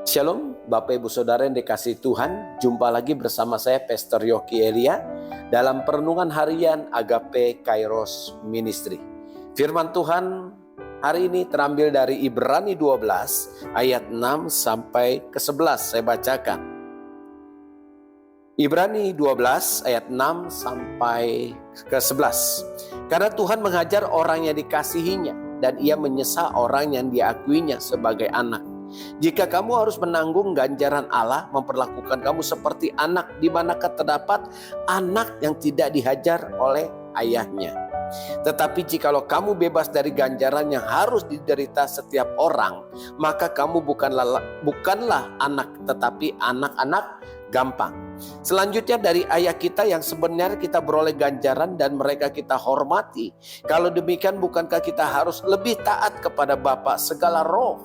Shalom, Bapak Ibu Saudara yang dikasihi Tuhan. Jumpa lagi bersama saya, Pastor Yoki Elia, dalam perenungan harian Agape Kairos Ministry. Firman Tuhan hari ini terambil dari Ibrani 12 ayat 6 sampai ke 11. Saya bacakan. Ibrani 12 ayat 6 sampai ke 11. Karena Tuhan menghajar orang yang dikasihinya, dan ia menyesa orang yang diakuinya sebagai anak. Jika kamu harus menanggung ganjaran Allah, memperlakukan kamu seperti anak, di manakah terdapat anak yang tidak dihajar oleh ayahnya. Tetapi jikalau kamu bebas dari ganjaran yang harus diderita setiap orang, maka kamu bukanlah anak, tetapi anak-anak gampang. Selanjutnya dari ayat kita yang sebenarnya kita beroleh ganjaran dan mereka kita hormati. Kalau demikian, bukankah kita harus lebih taat kepada Bapa segala roh,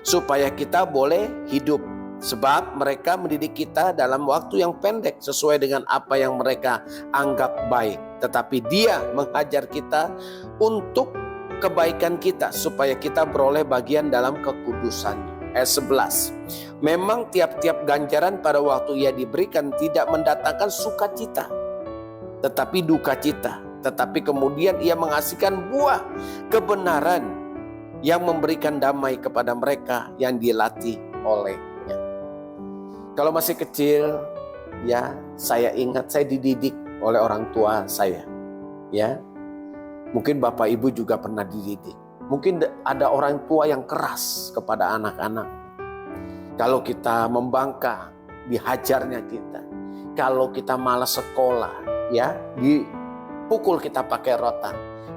supaya kita boleh hidup? Sebab mereka mendidik kita dalam waktu yang pendek sesuai dengan apa yang mereka anggap baik. Tetapi Dia menghajar kita untuk kebaikan kita, supaya kita beroleh bagian dalam kekudusannya. Ayat 11. Memang tiap-tiap ganjaran pada waktu ia diberikan tidak mendatangkan sukacita, tetapi duka cita. Tetapi kemudian ia menghasilkan buah kebenaran yang memberikan damai kepada mereka yang dilatih olehnya. Kalau masih kecil, ya, saya ingat saya dididik oleh orang tua saya. Ya, mungkin Bapak Ibu juga pernah dididik. Mungkin ada orang tua yang keras kepada anak-anak. Kalau kita membangkang, dihajarnya kita. Kalau kita malas sekolah, ya, dipukul kita pakai rotan.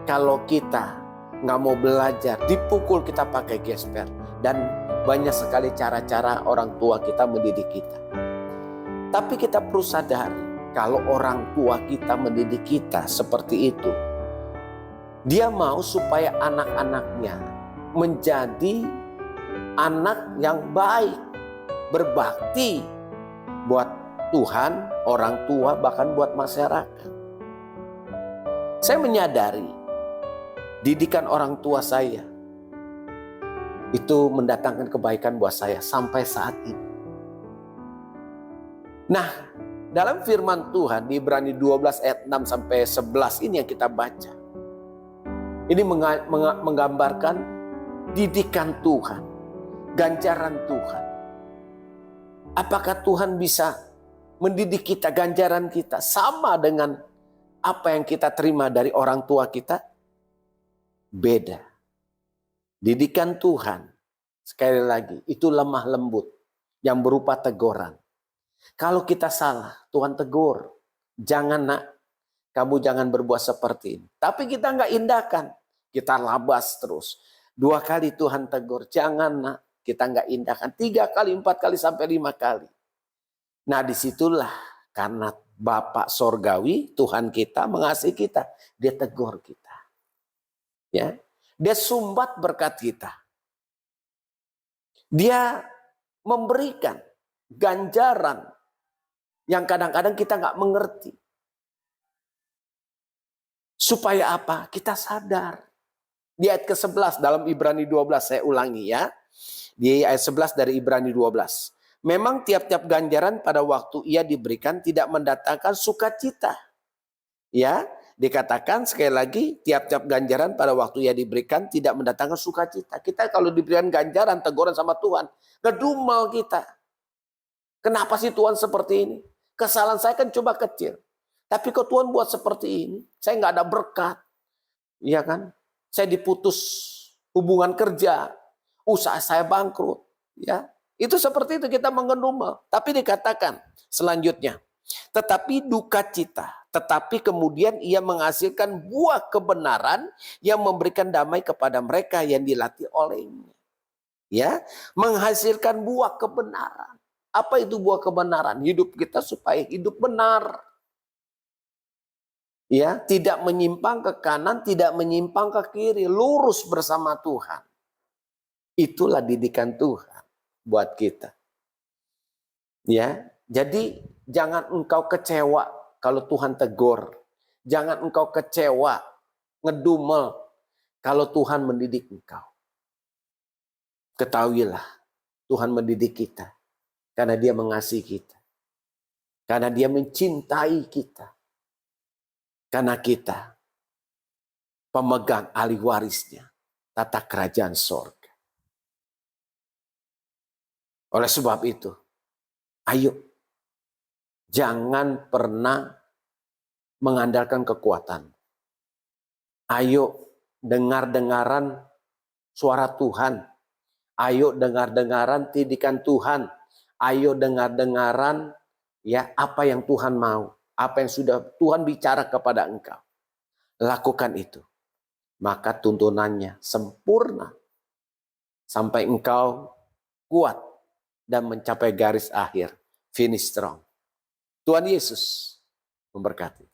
Kalau kita nggak mau belajar, dipukul kita pakai gesper. Dan banyak sekali cara-cara orang tua kita mendidik kita. Tapi kita perlu sadari, kalau orang tua kita mendidik kita seperti itu, dia mau supaya anak-anaknya menjadi anak yang baik, berbakti buat Tuhan, orang tua, bahkan buat masyarakat. Saya menyadari didikan orang tua saya itu mendatangkan kebaikan buat saya sampai saat ini. Nah, dalam firman Tuhan di Ibrani 12 ayat 6 sampai 11 ini yang kita baca. Ini menggambarkan didikan Tuhan, ganjaran Tuhan. Apakah Tuhan bisa mendidik kita, ganjaran kita sama dengan apa yang kita terima dari orang tua kita? Beda. Didikan Tuhan, sekali lagi, itu lemah lembut yang berupa teguran. Kalau kita salah, Tuhan tegur. Jangan nak, kamu jangan berbuat seperti ini. Tapi kita nggak indahkan, kita labas terus. 2 kali Tuhan tegur, jangan nak, kita nggak indahkan. 3 kali, 4 kali, sampai 5 kali. Nah, disitulah karena Bapa Sorgawi, Tuhan kita mengasihi kita, Dia tegur kita. Ya, Dia sumbat berkat kita. Dia memberikan ganjaran yang kadang-kadang kita nggak mengerti. Supaya apa? Kita sadar. Di ayat ke-11 dalam Ibrani 12, saya ulangi ya. Di ayat 11 dari Ibrani 12. Memang tiap-tiap ganjaran pada waktu ia diberikan tidak mendatangkan sukacita. Ya, dikatakan sekali lagi, tiap-tiap ganjaran pada waktu ia diberikan tidak mendatangkan sukacita. Kita kalau diberikan ganjaran, teguran sama Tuhan, ngedumel kita. Kenapa sih Tuhan seperti ini? Kesalahan saya kan coba kecil. Tapi kok Tuhan buat seperti ini? Saya nggak ada berkat. Iya kan? Saya diputus hubungan kerja. Usaha saya bangkrut. Ya, itu seperti itu kita mengedumel. Tapi dikatakan selanjutnya, tetapi duka cita. Tetapi kemudian ia menghasilkan buah kebenaran yang memberikan damai kepada mereka yang dilatih olehnya. Ya, menghasilkan buah kebenaran. Apa itu buah kebenaran? Hidup kita supaya hidup benar. Ya, tidak menyimpang ke kanan, tidak menyimpang ke kiri, lurus bersama Tuhan. Itulah didikan Tuhan buat kita. Ya, jadi jangan engkau kecewa kalau Tuhan tegur. Jangan engkau kecewa, ngedumel kalau Tuhan mendidik engkau. Ketahuilah, Tuhan mendidik kita. Karena Dia mengasihi kita. Karena Dia mencintai kita. Karena kita pemegang ahli warisnya. Tata kerajaan sorga. Oleh sebab itu, ayo. Jangan pernah mengandalkan kekuatan. Ayo dengar-dengaran suara Tuhan. Ayo dengar-dengaran didikan Tuhan. Ayo dengar-dengaran ya apa yang Tuhan mau. Apa yang sudah Tuhan bicara kepada engkau. Lakukan itu. Maka tuntunannya sempurna. Sampai engkau kuat dan mencapai garis akhir. Finish strong. Tuhan Yesus memberkati.